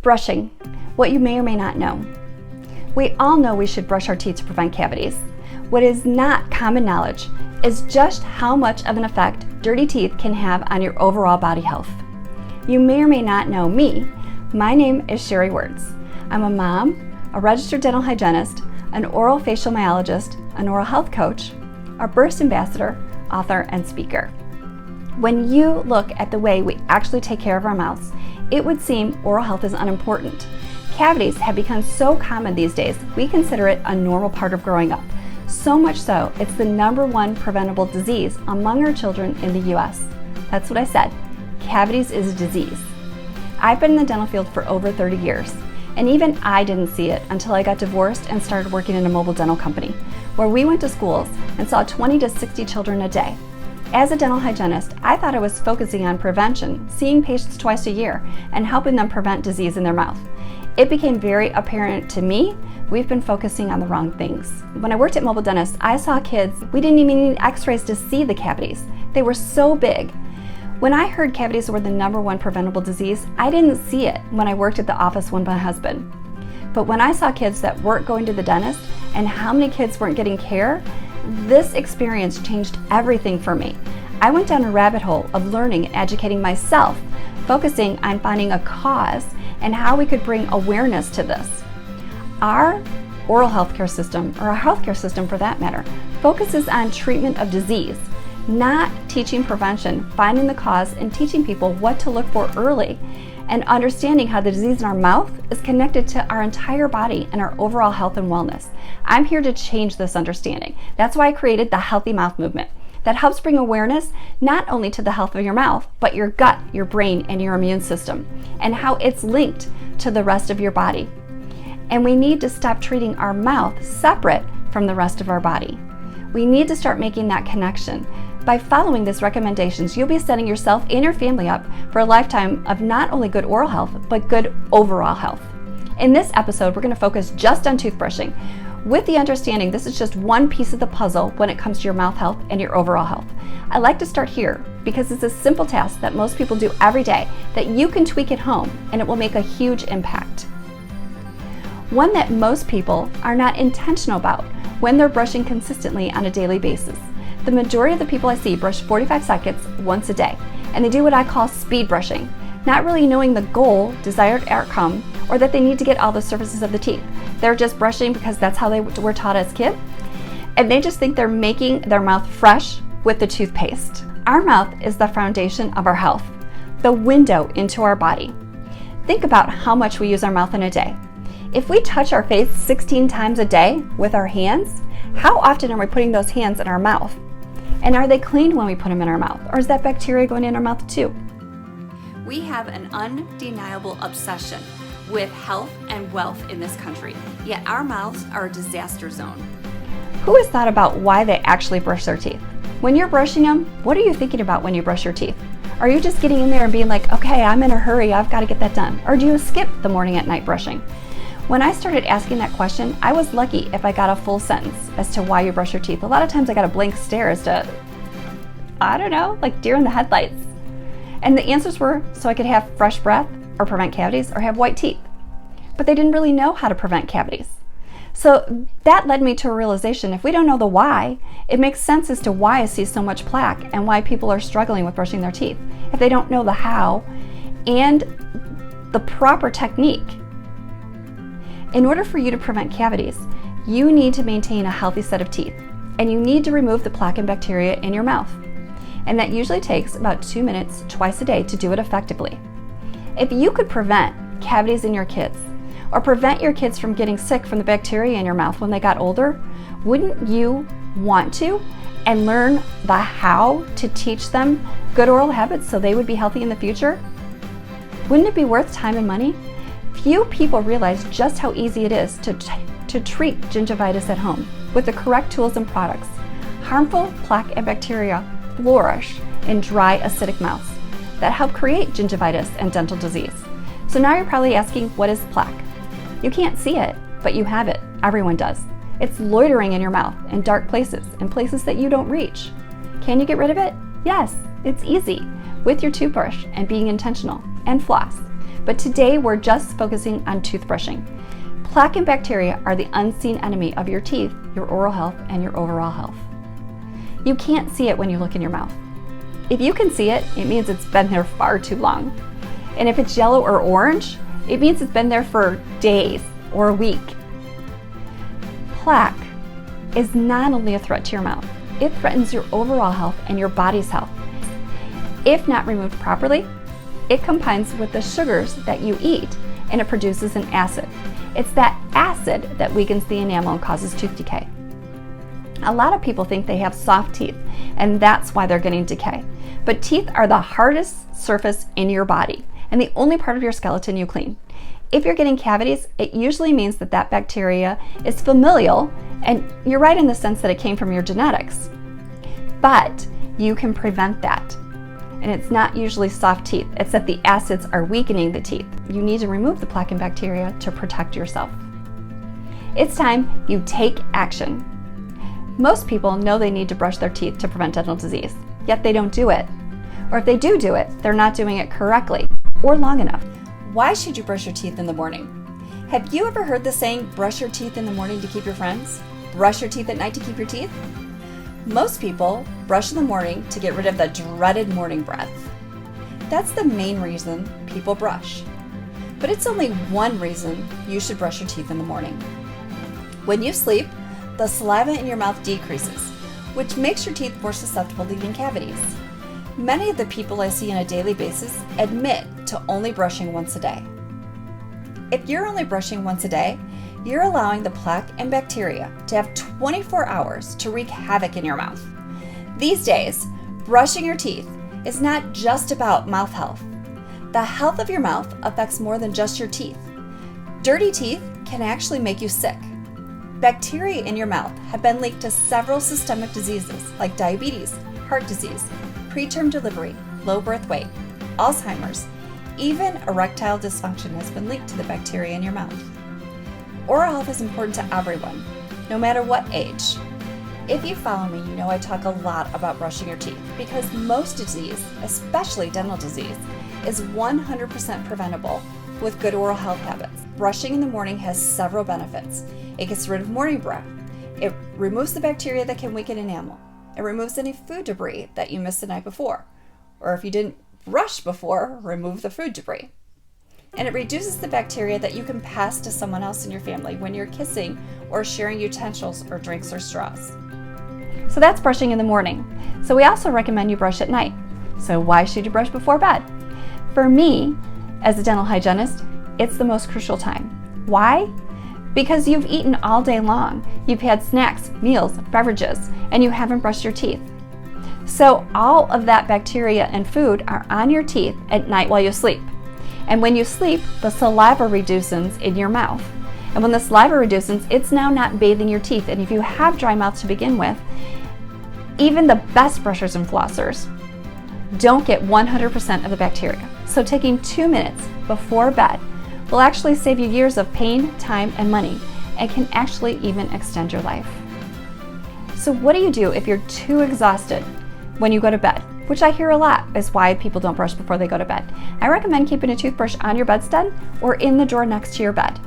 Brushing, what you may or may not know. We all know we should brush our teeth to prevent cavities. What is not common knowledge is just how much of an effect dirty teeth can have on your overall body health. You may or may not know me. My name is Sherry Words. I'm a mom, a registered dental hygienist, an oral facial myologist, an oral health coach, a burst ambassador, author, and speaker. When you look at the way we actually take care of our mouths, it would seem oral health is unimportant. Cavities have become so common these days, we consider it a normal part of growing up. So much so, it's the #1 preventable disease among our children in the US. That's what I said. Cavities is a disease. I've been in the dental field for over 30 years, and even I didn't see it until I got divorced and started working in a mobile dental company, where we went to schools and saw 20 to 60 children a day. As a dental hygienist, I thought I was focusing on prevention, seeing patients twice a year, and helping them prevent disease in their mouth. It became very apparent to me we've been focusing on the wrong things. When I worked at mobile dentists, I saw kids, we didn't even need x-rays to see the cavities. They were so big. When I heard cavities were the #1 preventable disease, I didn't see it when I worked at the office with my husband. But when I saw kids that weren't going to the dentist and how many kids weren't getting care, this experience changed everything for me. I went down a rabbit hole of learning and educating myself, focusing on finding a cause and how we could bring awareness to this. Our oral healthcare system, or our healthcare system for that matter, focuses on treatment of disease, not teaching prevention, finding the cause, and teaching people what to look for early, and understanding how the disease in our mouth is connected to our entire body and our overall health and wellness. I'm here to change this understanding. That's why I created the Healthy Mouth Movement that helps bring awareness not only to the health of your mouth, but your gut, your brain, and your immune system, and how it's linked to the rest of your body. And we need to stop treating our mouth separate from the rest of our body. We need to start making that connection. By following these recommendations, you'll be setting yourself and your family up for a lifetime of not only good oral health, but good overall health. In this episode, we're going to focus just on toothbrushing, with the understanding this is just one piece of the puzzle when it comes to your mouth health and your overall health. I like to start here because it's a simple task that most people do every day that you can tweak at home, and it will make a huge impact. One that most people are not intentional about when they're brushing consistently on a daily basis. The majority of the people I see brush 45 seconds once a day, and they do what I call speed brushing, not really knowing the goal, desired outcome, or that they need to get all the surfaces of the teeth. They're just brushing because that's how they were taught as kids, and they just think they're making their mouth fresh with the toothpaste. Our mouth is the foundation of our health, the window into our body. Think about how much we use our mouth in a day. If we touch our face 16 times a day with our hands, how often are we putting those hands in our mouth? And are they cleaned when we put them in our mouth? Or is that bacteria going in our mouth too? We have an undeniable obsession with health and wealth in this country, yet our mouths are a disaster zone. Who has thought about why they actually brush their teeth? When you're brushing them, what are you thinking about when you brush your teeth? Are you just getting in there and being like, okay, I'm in a hurry, I've got to get that done? Or do you skip the morning and night brushing? When I started asking that question, I was lucky if I got a full sentence as to why you brush your teeth. A lot of times I got a blank stare as to, I don't know, like deer in the headlights. And the answers were so I could have fresh breath or prevent cavities or have white teeth. But they didn't really know how to prevent cavities. So that led me to a realization, if we don't know the why, it makes sense as to why I see so much plaque and why people are struggling with brushing their teeth. If they don't know the how and the proper technique. In order for you to prevent cavities, you need to maintain a healthy set of teeth, and you need to remove the plaque and bacteria in your mouth. And that usually takes about 2 minutes twice a day to do it effectively. If you could prevent cavities in your kids, or prevent your kids from getting sick from the bacteria in your mouth when they got older, wouldn't you want to and learn the how to teach them good oral habits so they would be healthy in the future? Wouldn't it be worth time and money? Few people realize just how easy it is to treat gingivitis at home with the correct tools and products. Harmful plaque and bacteria flourish in dry, acidic mouths that help create gingivitis and dental disease. So now you're probably asking, what is plaque? You can't see it, but you have it. Everyone does. It's loitering in your mouth in dark places, in places that you don't reach. Can you get rid of it? Yes, it's easy with your toothbrush and being intentional and floss. but today we're just focusing on toothbrushing. Plaque and bacteria are the unseen enemy of your teeth, your oral health, and your overall health. You can't see it when you look in your mouth. If you can see it, it means it's been there far too long. And if it's yellow or orange, it means it's been there for days or a week. Plaque is not only a threat to your mouth, it threatens your overall health and your body's health. If not removed properly, it combines with the sugars that you eat and it produces an acid. It's that acid that weakens the enamel and causes tooth decay. A lot of people think they have soft teeth and that's why they're getting decay. But teeth are the hardest surface in your body and the only part of your skeleton you clean. If you're getting cavities, it usually means that that bacteria is familial, and you're right in the sense that it came from your genetics. But you can prevent that. And it's not usually soft teeth, it's that the acids are weakening the teeth. You need to remove the plaque and bacteria to protect yourself. It's time you take action. Most people know they need to brush their teeth to prevent dental disease, yet they don't do it. Or if they do it, they're not doing it correctly or long enough. Why should you brush your teeth in the morning? Have you ever heard the saying, brush your teeth in the morning to keep your friends? Brush your teeth at night to keep your teeth? Most people brush in the morning to get rid of the dreaded morning breath. That's the main reason people brush. But it's only one reason you should brush your teeth in the morning. When you sleep, the saliva in your mouth decreases, which makes your teeth more susceptible to getting cavities. Many of the people I see on a daily basis admit to only brushing once a day. If you're only brushing once a day, you're allowing the plaque and bacteria to have 24 hours to wreak havoc in your mouth. These days, brushing your teeth is not just about mouth health. The health of your mouth affects more than just your teeth. Dirty teeth can actually make you sick. Bacteria in your mouth have been linked to several systemic diseases like diabetes, heart disease, preterm delivery, low birth weight, Alzheimer's, even erectile dysfunction has been linked to the bacteria in your mouth. Oral health is important to everyone, no matter what age. If you follow me, you know I talk a lot about brushing your teeth because most disease, especially dental disease, is 100% preventable with good oral health habits. Brushing in the morning has several benefits. It gets rid of morning breath. It removes the bacteria that can weaken enamel. It removes any food debris that you missed the night before. Or if you didn't brush before, remove the food debris. And it reduces the bacteria that you can pass to someone else in your family when you're kissing or sharing utensils or drinks or straws. So that's brushing in the morning. So we also recommend you brush at night. So why should you brush before bed? For me, as a dental hygienist, it's the most crucial time. Why? Because you've eaten all day long. You've had snacks, meals, beverages, and you haven't brushed your teeth. So all of that bacteria and food are on your teeth at night while you sleep. And when you sleep, the saliva reduces in your mouth. And when the saliva reduces, it's now not bathing your teeth. And if you have dry mouth to begin with, even the best brushers and flossers don't get 100% of the bacteria. So taking 2 minutes before bed will actually save you years of pain, time, and money, and can actually even extend your life. So what do you do if you're too exhausted when you go to bed? Which I hear a lot is why people don't brush before they go to bed. I recommend keeping a toothbrush on your bedstead or in the drawer next to your bed.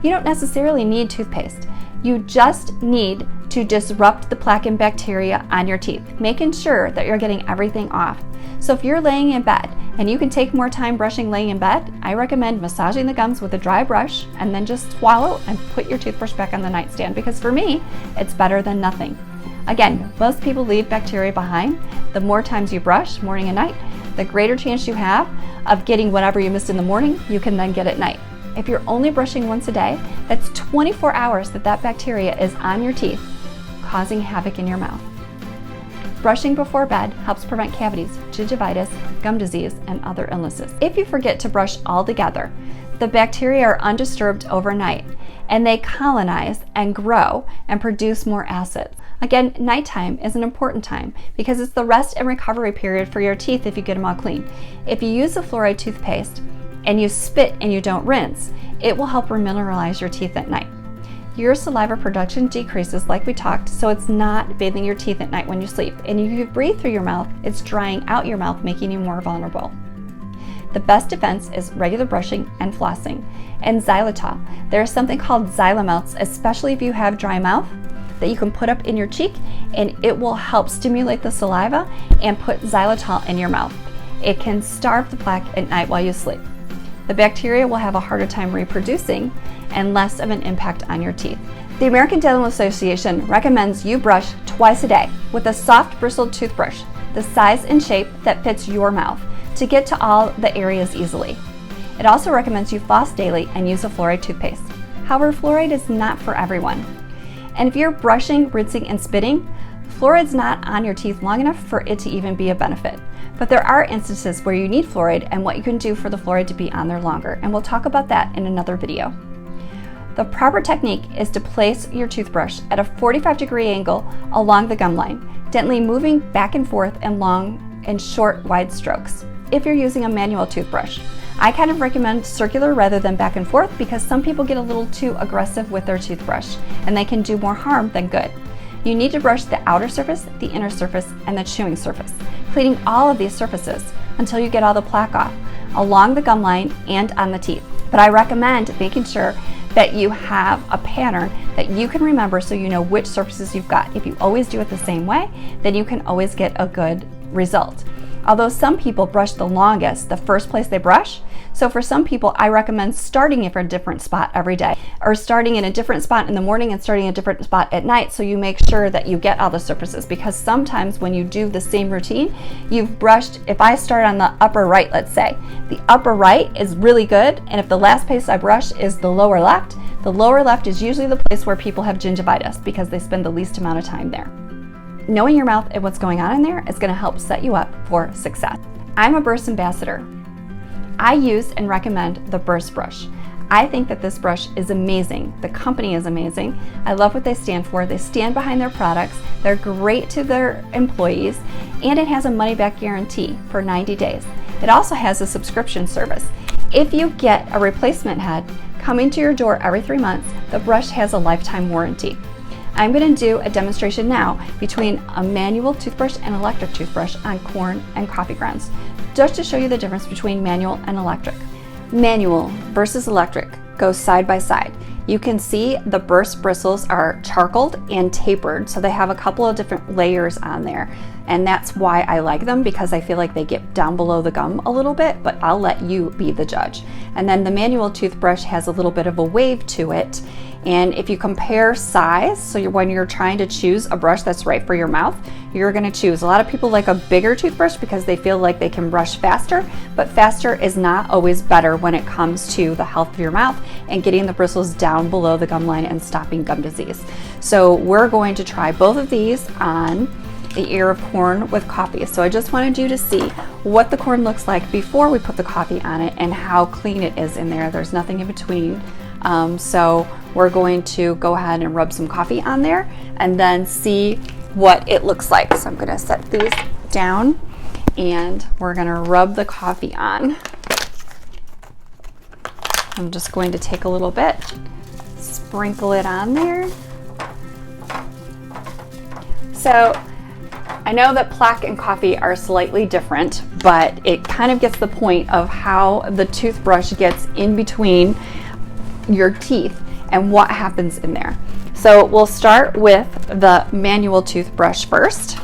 You don't necessarily need toothpaste. You just need to disrupt the plaque and bacteria on your teeth, making sure that you're getting everything off. So if you're laying in bed and you can take more time brushing laying in bed, I recommend massaging the gums with a dry brush and then just swallow and put your toothbrush back on the nightstand, because for me, it's better than nothing. Again, most people leave bacteria behind. The more times you brush, morning and night, the greater chance you have of getting whatever you missed in the morning, you can then get at night. If you're only brushing once a day, that's 24 hours that bacteria is on your teeth, causing havoc in your mouth. Brushing before bed helps prevent cavities, gingivitis, gum disease, and other illnesses. If you forget to brush altogether, the bacteria are undisturbed overnight, and they colonize and grow and produce more acids. Again, nighttime is an important time because it's the rest and recovery period for your teeth if you get them all clean. If you use a fluoride toothpaste and you spit and you don't rinse, it will help remineralize your teeth at night. Your saliva production decreases like we talked, so it's not bathing your teeth at night when you sleep. And if you breathe through your mouth, it's drying out your mouth, making you more vulnerable. The best defense is regular brushing and flossing. And xylitol. There's something called xylomelts, especially if you have dry mouth, that you can put up in your cheek, and it will help stimulate the saliva and put xylitol in your mouth. It can starve the plaque at night while you sleep. The bacteria will have a harder time reproducing and less of an impact on your teeth. The American Dental Association recommends you brush twice a day with a soft bristled toothbrush, the size and shape that fits your mouth, to get to all the areas easily. It also recommends you floss daily and use a fluoride toothpaste. However, fluoride is not for everyone. And if you're brushing, rinsing, and spitting, fluoride's not on your teeth long enough for it to even be a benefit. But there are instances where you need fluoride and what you can do for the fluoride to be on there longer, and we'll talk about that in another video. The proper technique is to place your toothbrush at a 45-degree angle along the gum line, gently moving back and forth in long and short, wide strokes. If you're using a manual toothbrush, I kind of recommend circular rather than back and forth because some people get a little too aggressive with their toothbrush and they can do more harm than good. You need to brush the outer surface, the inner surface, and the chewing surface, cleaning all of these surfaces until you get all the plaque off, along the gum line and on the teeth. But I recommend making sure that you have a pattern that you can remember so you know which surfaces you've got. If you always do it the same way, then you can always get a good result. Although some people brush the longest the first place they brush, so for some people I recommend starting at a different spot every day, or starting in a different spot in the morning and starting a different spot at night, so you make sure that you get all the surfaces, because sometimes when you do the same routine, you've brushed, if I start on the upper right, let's say, the upper right is really good, and if the last place I brush is the lower left is usually the place where people have gingivitis because they spend the least amount of time there. Knowing your mouth and what's going on in there is going to help set you up for success. I'm a Burst ambassador. I use and recommend the Burst brush. I think that this brush is amazing. The company is amazing. I love what they stand for. They stand behind their products. They're great to their employees, and it has a money-back guarantee for 90 days. It also has a subscription service. If you get a replacement head coming to your door every 3 months, the brush has a lifetime warranty. I'm going to do a demonstration now between a manual toothbrush and electric toothbrush on corn and coffee grounds, just to show you the difference between manual and electric. Manual versus electric goes side by side. You can see the Burst bristles are charcoaled and tapered, so they have a couple of different layers on there, and that's why I like them, because I feel like they get down below the gum a little bit, but I'll let you be the judge. And then the manual toothbrush has a little bit of a wave to it, and if you compare size, so when you're trying to choose a brush that's right for your mouth, you're going to choose. A lot of people like a bigger toothbrush because they feel like they can brush faster, but faster is not always better when it comes to the health of your mouth and getting the bristles down below the gum line and stopping gum disease. So we're going to try both of these on the ear of corn with coffee. So I just wanted you to see what the corn looks like before we put the coffee on it and how clean it is in there. There's nothing in between. So we're going to go ahead and rub some coffee on there and then see what it looks like. So I'm going to set these down and we're going to rub the coffee on. I'm just going to take a little bit, sprinkle it on there. So I know that plaque and coffee are slightly different, but it kind of gets the point of how the toothbrush gets in between your teeth and what happens in there. So we'll start with the manual toothbrush first,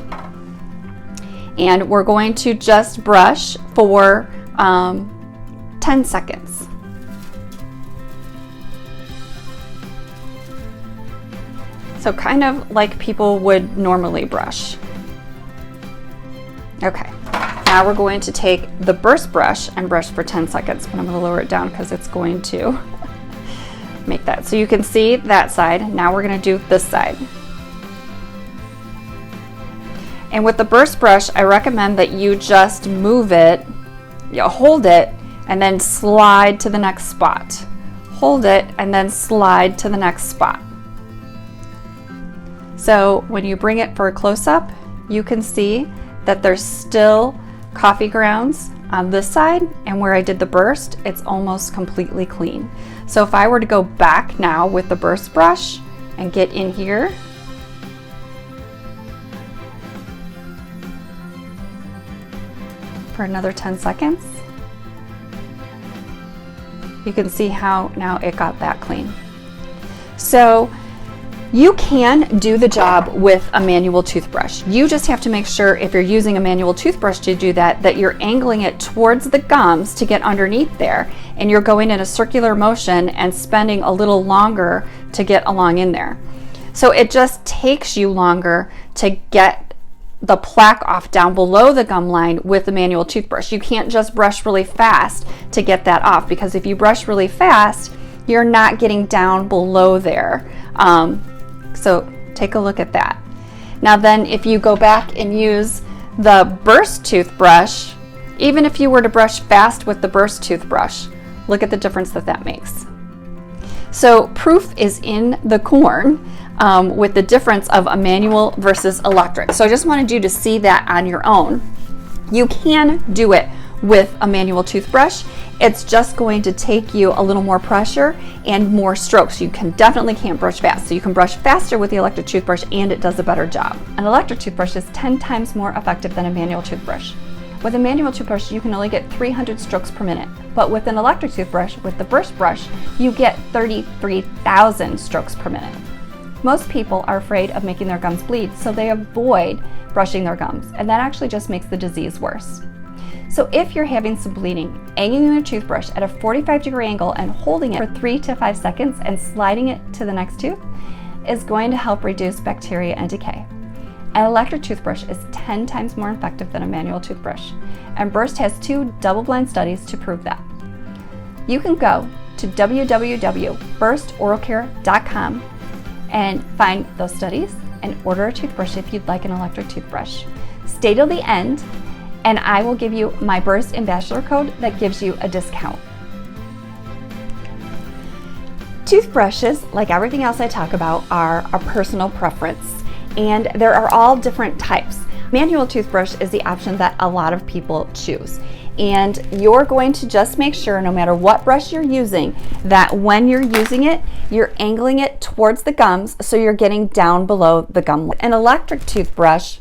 and we're going to just brush for 10 seconds. So kind of like people would normally brush. Okay, now we're going to take the Burst brush and brush for 10 seconds, but I'm going to lower it down because it's going to make that. So you can see that side. Now we're going to do this side. And with the Burst brush, I recommend that you just move it, hold it, and then slide to the next spot. Hold it and then slide to the next spot. So when you bring it for a close-up, you can see that there's still coffee grounds on this side, and where I did the Burst, it's almost completely clean. So if I were to go back now with the Burst brush and get in here, for another 10 seconds, You can see how now it got that clean. So you can do the job with a manual toothbrush. You just have to make sure, if you're using a manual toothbrush to do that, that you're angling it towards the gums to get underneath there, and you're going in a circular motion and spending a little longer to get along in there. So it just takes you longer to get the plaque off down below the gum line with the manual toothbrush. You can't just brush really fast to get that off, because if you brush really fast, you're not getting down below there. So take a look at that. Now then, if you go back and use the burst toothbrush, even if you were to brush fast with the burst toothbrush, look at the difference that that makes. So proof is in the corn with the difference of a manual versus electric. So I just wanted you to see that on your own. You can do it with a manual toothbrush. It's just going to take you a little more pressure and more strokes. You definitely can't brush fast. So you can brush faster with the electric toothbrush, and it does a better job. An electric toothbrush is 10 times more effective than a manual toothbrush. With a manual toothbrush, you can only get 300 strokes per minute. But with an electric toothbrush, with the burst brush, you get 33,000 strokes per minute. Most people are afraid of making their gums bleed, so they avoid brushing their gums, and that actually just makes the disease worse. So if you're having some bleeding, angling your toothbrush at a 45-degree angle and holding it for 3 to 5 seconds and sliding it to the next tooth is going to help reduce bacteria and decay. An electric toothbrush is 10 times more effective than a manual toothbrush, and Burst has 2 double-blind studies to prove that. You can go to www.burstoralcare.com and find those studies and order a toothbrush if you'd like an electric toothbrush. Stay till the end, and I will give you my Burst Ambassador code that gives you a discount. Toothbrushes, like everything else I talk about, are a personal preference, and there are all different types. Manual toothbrush is the option that a lot of people choose, and you're going to just make sure, no matter what brush you're using, that when you're using it, you're angling it towards the gums so you're getting down below the gum line. An electric toothbrush,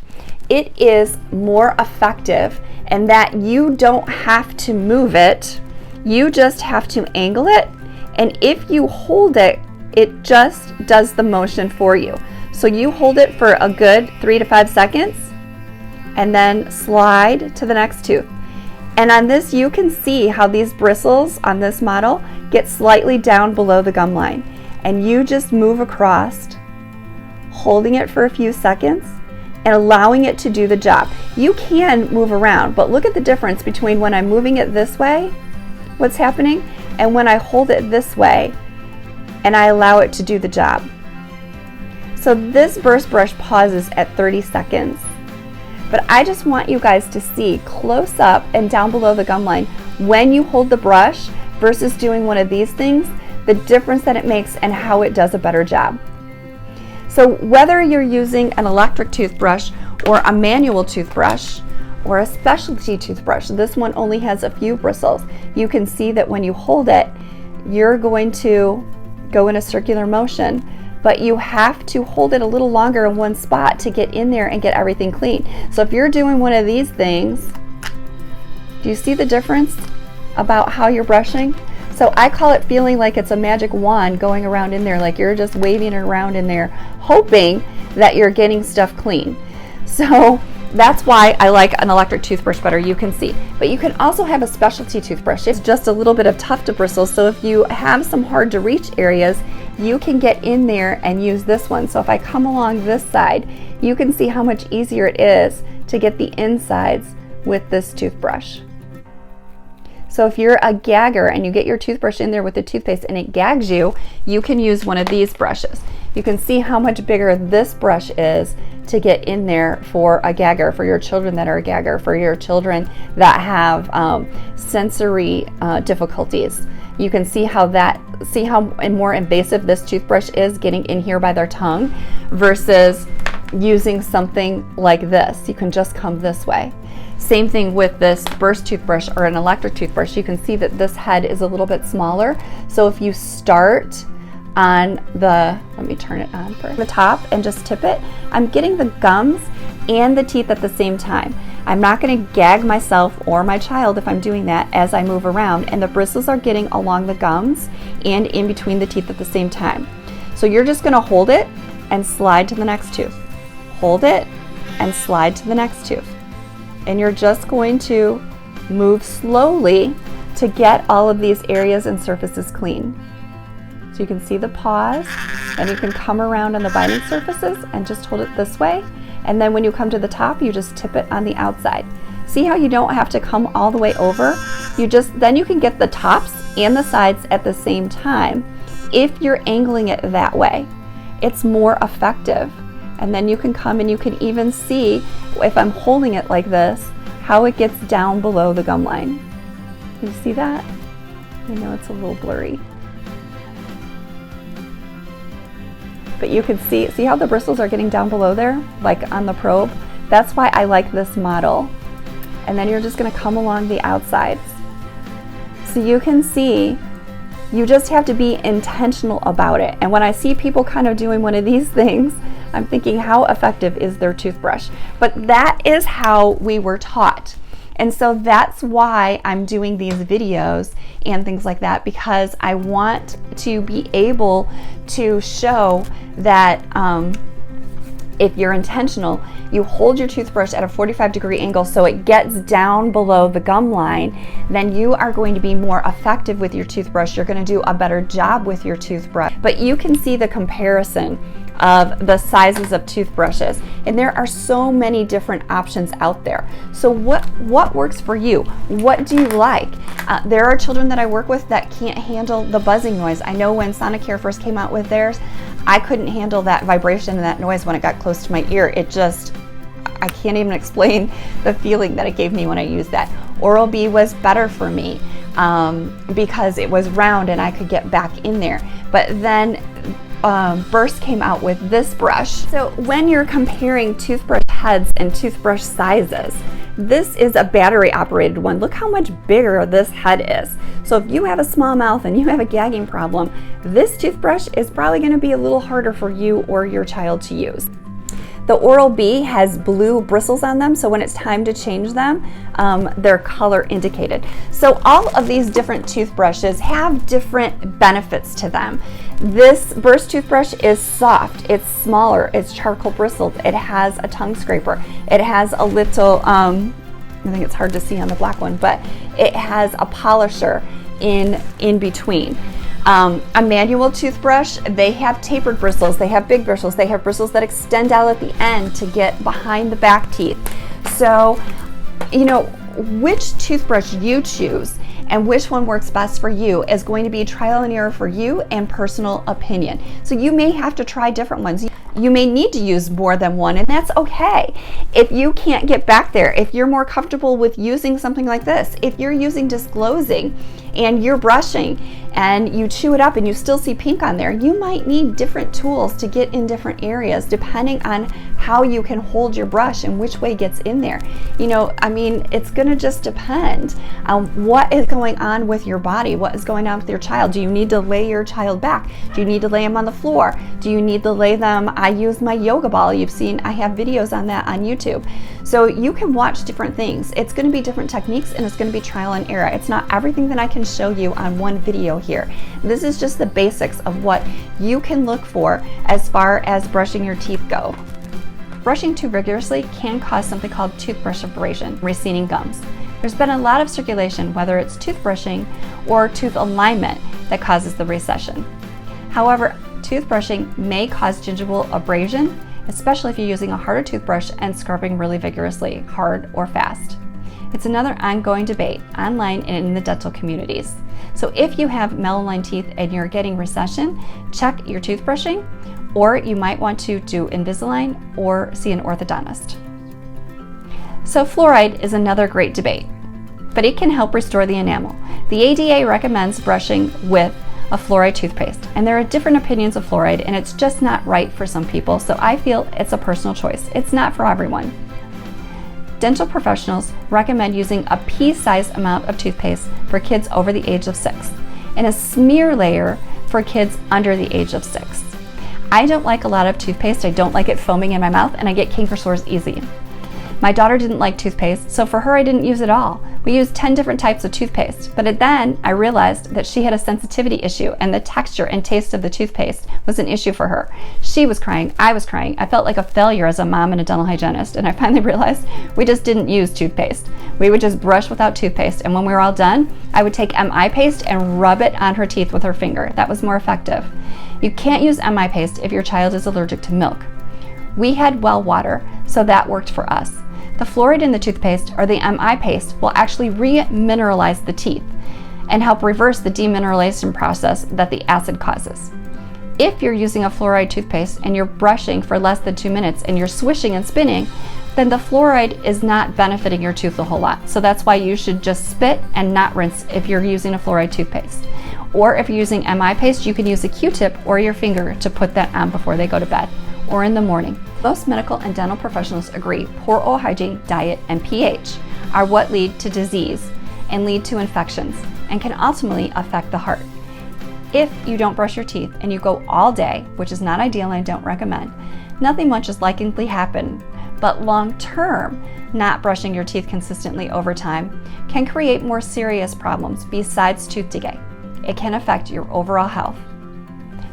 it is more effective in that you don't have to move it, you just have to angle it, and if you hold it, it just does the motion for you. So you hold it for a good 3 to 5 seconds and then slide to the next tooth. And on this, you can see how these bristles on this model get slightly down below the gum line, and you just move across, holding it for a few seconds and allowing it to do the job. You can move around, but look at the difference between when I'm moving it this way, what's happening, and when I hold it this way and I allow it to do the job. So this burst brush pauses at 30 seconds. But I just want you guys to see close up and down below the gum line when you hold the brush versus doing one of these things, the difference that it makes and how it does a better job. So whether you're using an electric toothbrush or a manual toothbrush or a specialty toothbrush, this one only has a few bristles. You can see that when you hold it, you're going to go in a circular motion, but you have to hold it a little longer in one spot to get in there and get everything clean. So if you're doing one of these things, do you see the difference about how you're brushing? So I call it feeling like it's a magic wand going around in there, like you're just waving it around in there, hoping that you're getting stuff clean. So that's why I like an electric toothbrush better, you can see. But you can also have a specialty toothbrush. It's just a little bit of tuft bristles, so if you have some hard to reach areas, you can get in there and use this one. So if I come along this side, you can see how much easier it is to get the insides with this toothbrush. So if you're a gagger and you get your toothbrush in there with the toothpaste and it gags you, you can use one of these brushes. You can see how much bigger this brush is to get in there for a gagger, for your children that are a gagger, for your children that have sensory difficulties. You can see how more invasive this toothbrush is getting in here by their tongue versus using something like this. You can just come this way. Same thing with this burst toothbrush or an electric toothbrush. You can see that this head is a little bit smaller. So if you start on the, let me turn it on for the top and just tip it, I'm getting the gums and the teeth at the same time. I'm not going to gag myself or my child if I'm doing that as I move around, and the bristles are getting along the gums and in between the teeth at the same time. So you're just going to hold it and slide to the next tooth. Hold it and slide to the next tooth. And you're just going to move slowly to get all of these areas and surfaces clean. So you can see the pause, and you can come around on the biting surfaces and just hold it this way. And then when you come to the top, you just tip it on the outside. See how you don't have to come all the way over? Then you can get the tops and the sides at the same time if you're angling it that way. It's more effective. And then you can come and you can even see, if I'm holding it like this, how it gets down below the gum line. Can you see that? I know it's a little blurry. But you can see how the bristles are getting down below there, like on the probe? That's why I like this model. And then you're just going to come along the outsides. So you can see, you just have to be intentional about it. And when I see people kind of doing one of these things, I'm thinking, how effective is their toothbrush? But that is how we were taught. And so that's why I'm doing these videos and things like that, because I want to be able to show that if you're intentional, you hold your toothbrush at a 45-degree angle so it gets down below the gum line, then you are going to be more effective with your toothbrush. You're going to do a better job with your toothbrush. But you can see the comparison of the sizes of toothbrushes, and there are so many different options out there. So what works for you? What do you like? There are children that I work with that can't handle the buzzing noise. I know when Sonicare first came out with theirs, I couldn't handle that vibration and that noise when it got close to my ear. I can't even explain the feeling that it gave me when I used that. Oral-B was better for me because it was round and I could get back in there. But then Burst came out with this brush. So when you're comparing toothbrush heads and toothbrush sizes, this is a battery operated one. Look how much bigger this head is. So if you have a small mouth and you have a gagging problem, this toothbrush is probably going to be a little harder for you or your child to use. The Oral-B has blue bristles on them, so when it's time to change them, they're color indicated. So all of these different toothbrushes have different benefits to them. This Burst toothbrush is soft, it's smaller, it's charcoal bristled, it has a tongue scraper, it has a little, I think it's hard to see on the black one, but it has a polisher in between. A manual toothbrush, they have tapered bristles, they have big bristles, they have bristles that extend out at the end to get behind the back teeth. So, which toothbrush you choose and which one works best for you is going to be trial and error for you and personal opinion. So you may have to try different ones. You may need to use more than one, and that's okay. If you can't get back there, if you're more comfortable with using something like this, if you're using Disclosing and you're brushing and you chew it up and you still see pink on there, you might need different tools to get in different areas depending on how you can hold your brush and which way gets in there. It's gonna just depend on what is going on with your body, what is going on with your child. Do you need to lay your child back? Do you need to lay them on the floor? Do you need to lay them? I use my yoga ball. You've seen, I have videos on that on YouTube. So you can watch different things. It's going to be different techniques and it's going to be trial and error. It's not everything that I can show you on one video here. This is just the basics of what you can look for as far as brushing your teeth go. Brushing too rigorously can cause something called toothbrush abrasion, receding gums. There's been a lot of circulation, whether it's toothbrushing or tooth alignment, that causes the recession. However, toothbrushing may cause gingival abrasion, especially if you're using a harder toothbrush and scrubbing really vigorously, hard or fast. It's another ongoing debate online and in the dental communities. So if you have malaligned teeth and you're getting recession, check your toothbrushing, or you might want to do Invisalign or see an orthodontist. So fluoride is another great debate, but it can help restore the enamel. The ADA recommends brushing with a fluoride toothpaste, and there are different opinions of fluoride, and it's just not right for some people, so I feel it's a personal choice. It's not for everyone. Dental professionals recommend using a pea-sized amount of toothpaste for kids over the age of 6 and a smear layer for kids under the age of 6. I don't like a lot of toothpaste. I don't like it foaming in my mouth, and I get canker sores easy. My daughter didn't like toothpaste, so for her I didn't use it all. We used 10 different types of toothpaste, but then I realized that she had a sensitivity issue and the texture and taste of the toothpaste was an issue for her. She was crying, I was crying. I felt like a failure as a mom and a dental hygienist, and I finally realized we just didn't use toothpaste. We would just brush without toothpaste, and when we were all done, I would take MI paste and rub it on her teeth with her finger. That was more effective. You can't use MI paste if your child is allergic to milk. We had well water, so that worked for us. The fluoride in the toothpaste or the MI paste will actually re-mineralize the teeth and help reverse the demineralization process that the acid causes. If you're using a fluoride toothpaste and you're brushing for less than 2 minutes and you're swishing and spinning, then the fluoride is not benefiting your tooth a whole lot. So that's why you should just spit and not rinse if you're using a fluoride toothpaste. Or if you're using MI paste, you can use a Q-tip or your finger to put that on before they go to bed or in the morning. Most medical and dental professionals agree poor oral hygiene, diet, and pH are what lead to disease and lead to infections and can ultimately affect the heart. If you don't brush your teeth and you go all day, which is not ideal and I don't recommend, nothing much is likely to happen, but long term, not brushing your teeth consistently over time can create more serious problems besides tooth decay. It can affect your overall health.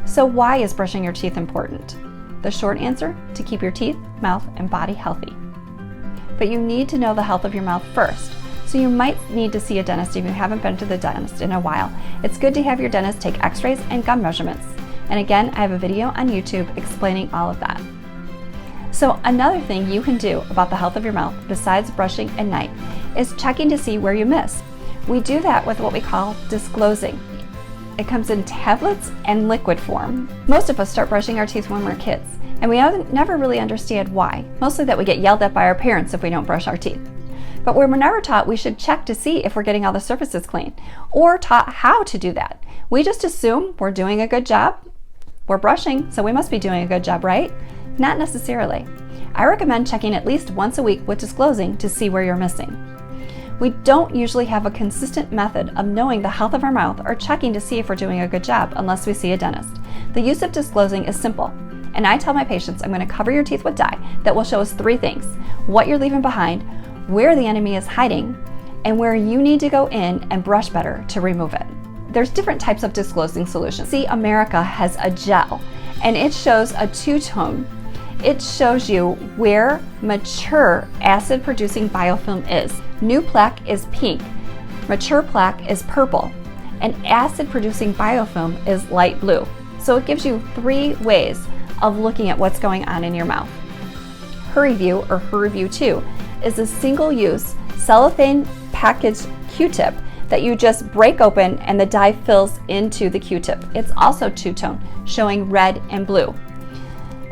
So why is brushing your teeth important? The short answer, to keep your teeth, mouth, and body healthy. But you need to know the health of your mouth first. So you might need to see a dentist if you haven't been to the dentist in a while. It's good to have your dentist take x-rays and gum measurements. And again, I have a video on YouTube explaining all of that. So another thing you can do about the health of your mouth, besides brushing at night, is checking to see where you miss. We do that with what we call disclosing. It comes in tablets and liquid form. Most of us start brushing our teeth when we're kids, and we never really understand why. Mostly that we get yelled at by our parents if we don't brush our teeth. But we're never taught we should check to see if we're getting all the surfaces clean, or taught how to do that. We just assume we're doing a good job. We're brushing, so we must be doing a good job, right? Not necessarily. I recommend checking at least once a week with disclosing to see where you're missing. We don't usually have a consistent method of knowing the health of our mouth or checking to see if we're doing a good job unless we see a dentist. The use of disclosing is simple, and I tell my patients I'm going to cover your teeth with dye that will show us 3 things: what you're leaving behind, where the enemy is hiding, and where you need to go in and brush better to remove it. There's different types of disclosing solutions. See, America has a gel, and it shows a 2-tone. It shows you where mature acid-producing biofilm is. New plaque is pink, mature plaque is purple, and acid-producing biofilm is light blue. So it gives you 3 ways of looking at what's going on in your mouth. HurryView, or HurryView 2, is a single-use cellophane packaged Q-tip that you just break open and the dye fills into the Q-tip. It's also 2-tone, showing red and blue.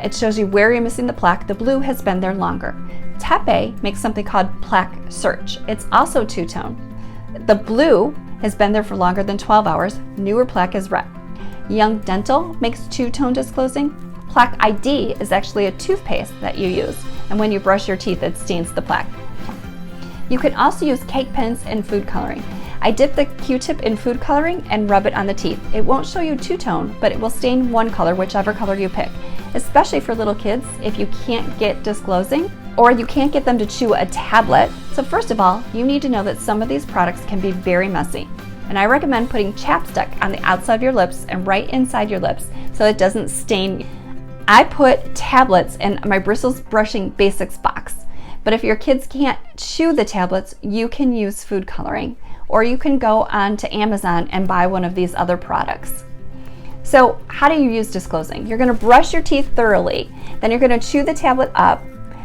It shows you where you're missing the plaque. The blue has been there longer. Tepe makes something called plaque search. It's also 2-tone. The blue has been there for longer than 12 hours. Newer plaque is red. Young Dental makes 2-tone disclosing. Plaque ID is actually a toothpaste that you use, and when you brush your teeth, it stains the plaque. You can also use cake pens and food coloring. I dip the Q-tip in food coloring and rub it on the teeth. It won't show you 2-tone, but it will stain one color, whichever color you pick. Especially for little kids, if you can't get disclosing or you can't get them to chew a tablet. So first of all, you need to know that some of these products can be very messy. And I recommend putting chapstick on the outside of your lips and right inside your lips so it doesn't stain. I put tablets in my Bristles Brushing Basics box. But if your kids can't chew the tablets, you can use food coloring, or you can go on to Amazon and buy one of these other products. So how do you use disclosing? You're going to brush your teeth thoroughly, then you're going to chew the tablet up,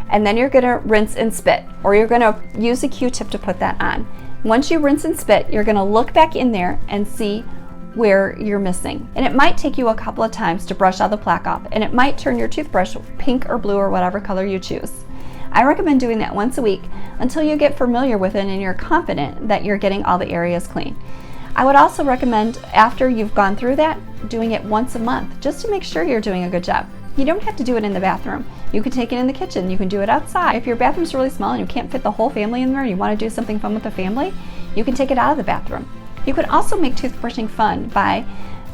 and then you're going to rinse and spit, or you're going to use a Q-tip to put that on. Once you rinse and spit, you're going to look back in there and see where you're missing. And it might take you a couple of times to brush all the plaque off, and it might turn your toothbrush pink or blue or whatever color you choose. I recommend doing that once a week until you get familiar with it and you're confident that you're getting all the areas clean. I would also recommend, after you've gone through that, doing it once a month just to make sure you're doing a good job. You don't have to do it in the bathroom. You can take it in the kitchen. You can do it outside. If your bathroom's really small and you can't fit the whole family in there and you want to do something fun with the family, you can take it out of the bathroom. You can also make toothbrushing fun by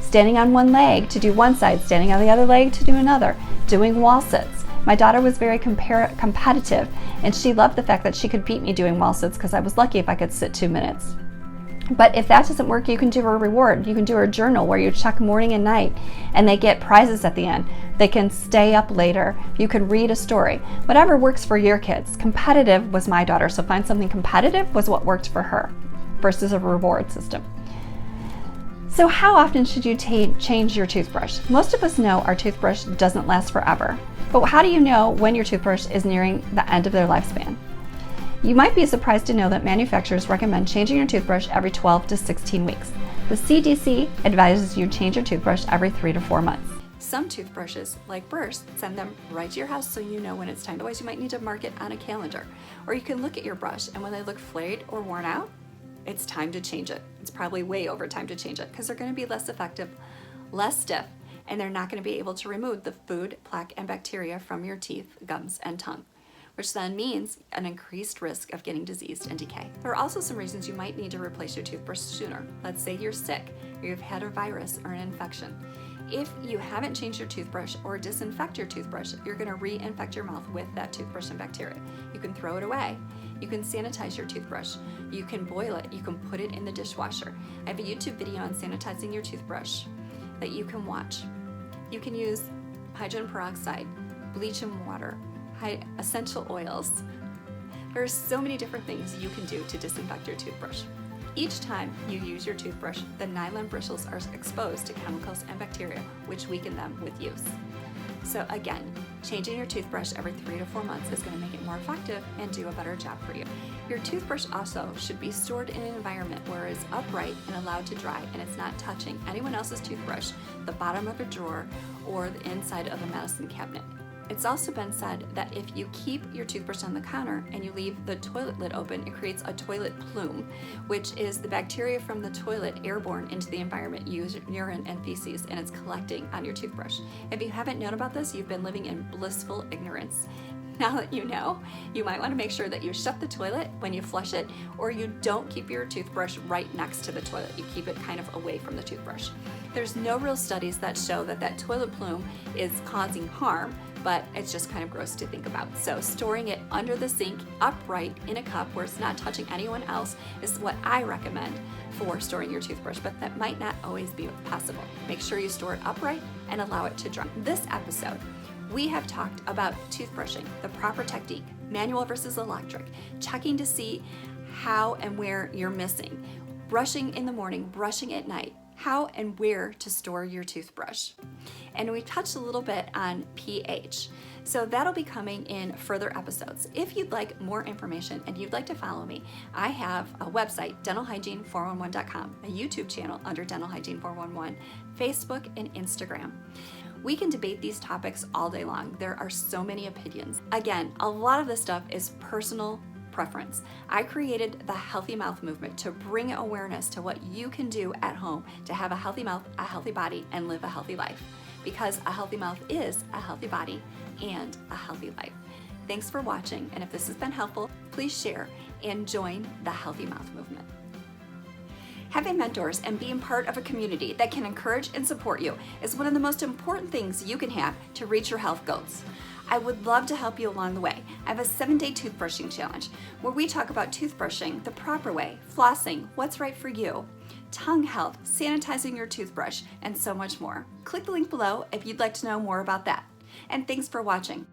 standing on one leg to do one side, standing on the other leg to do another, doing wall sits, My daughter was very competitive, and she loved the fact that she could beat me doing wall sits because I was lucky if I could sit 2 minutes. But if that doesn't work, you can do a reward. You can do a journal where you check morning and night, and they get prizes at the end. They can stay up later. You can read a story. Whatever works for your kids. Competitive was my daughter, so find something competitive was what worked for her versus a reward system. So how often should you change your toothbrush? Most of us know our toothbrush doesn't last forever. But how do you know when your toothbrush is nearing the end of their lifespan? You might be surprised to know that manufacturers recommend changing your toothbrush every 12 to 16 weeks. The CDC advises you change your toothbrush every 3 to 4 months. Some toothbrushes, like Burst, send them right to your house so you know when it's time. Otherwise, you might need to mark it on a calendar. Or you can look at your brush, and when they look flayed or worn out, it's time to change it. It's probably way over time to change it because they're going to be less effective, less stiff, and they're not going to be able to remove the food, plaque, and bacteria from your teeth, gums, and tongue, which then means an increased risk of getting disease and decay. There are also some reasons you might need to replace your toothbrush sooner. Let's say you're sick, or you've had a virus or an infection. If you haven't changed your toothbrush or disinfect your toothbrush, you're going to reinfect your mouth with that toothbrush and bacteria. You can throw it away. You can sanitize your toothbrush. You can boil it. You can put it in the dishwasher. I have a YouTube video on sanitizing your toothbrush that you can watch. You can use hydrogen peroxide, bleach and water, essential oils. There are so many different things you can do to disinfect your toothbrush. Each time you use your toothbrush, the nylon bristles are exposed to chemicals and bacteria, which weaken them with use. So again, changing your toothbrush every 3 to 4 months is going to make it more effective and do a better job for you. Your toothbrush also should be stored in an environment where it's upright and allowed to dry, and it's not touching anyone else's toothbrush, the bottom of a drawer, or the inside of a medicine cabinet. It's also been said that if you keep your toothbrush on the counter and you leave the toilet lid open, it creates a toilet plume, which is the bacteria from the toilet airborne into the environment, urine and feces, and it's collecting on your toothbrush. If you haven't known about this, you've been living in blissful ignorance. Now that you know, you might want to make sure that you shut the toilet when you flush it, or you don't keep your toothbrush right next to the toilet. You keep it kind of away from the toothbrush. There's no real studies that show that that toilet plume is causing harm, but it's just kind of gross to think about. So storing it under the sink, upright in a cup where it's not touching anyone else is what I recommend for storing your toothbrush, but that might not always be possible. Make sure you store it upright and allow it to dry. This episode, we have talked about toothbrushing, the proper technique, manual versus electric, checking to see how and where you're missing, brushing in the morning, brushing at night, how and where to store your toothbrush. And we touched a little bit on pH. So that'll be coming in further episodes. If you'd like more information and you'd like to follow me, I have a website, dentalhygiene411.com, a YouTube channel under Dental Hygiene 411, Facebook and Instagram. We can debate these topics all day long. There are so many opinions. Again, a lot of this stuff is personal preference. I created the Healthy Mouth movement to bring awareness to what you can do at home to have a healthy mouth, a healthy body, and live a healthy life. Because a healthy mouth is a healthy body and a healthy life. Thanks for watching, and if this has been helpful, please share and join the Healthy Mouth movement. Having mentors and being part of a community that can encourage and support you is one of the most important things you can have to reach your health goals. I would love to help you along the way. I have a 7-day toothbrushing challenge where we talk about toothbrushing the proper way, flossing, what's right for you, tongue health, sanitizing your toothbrush, and so much more. Click the link below if you'd like to know more about that. And thanks for watching.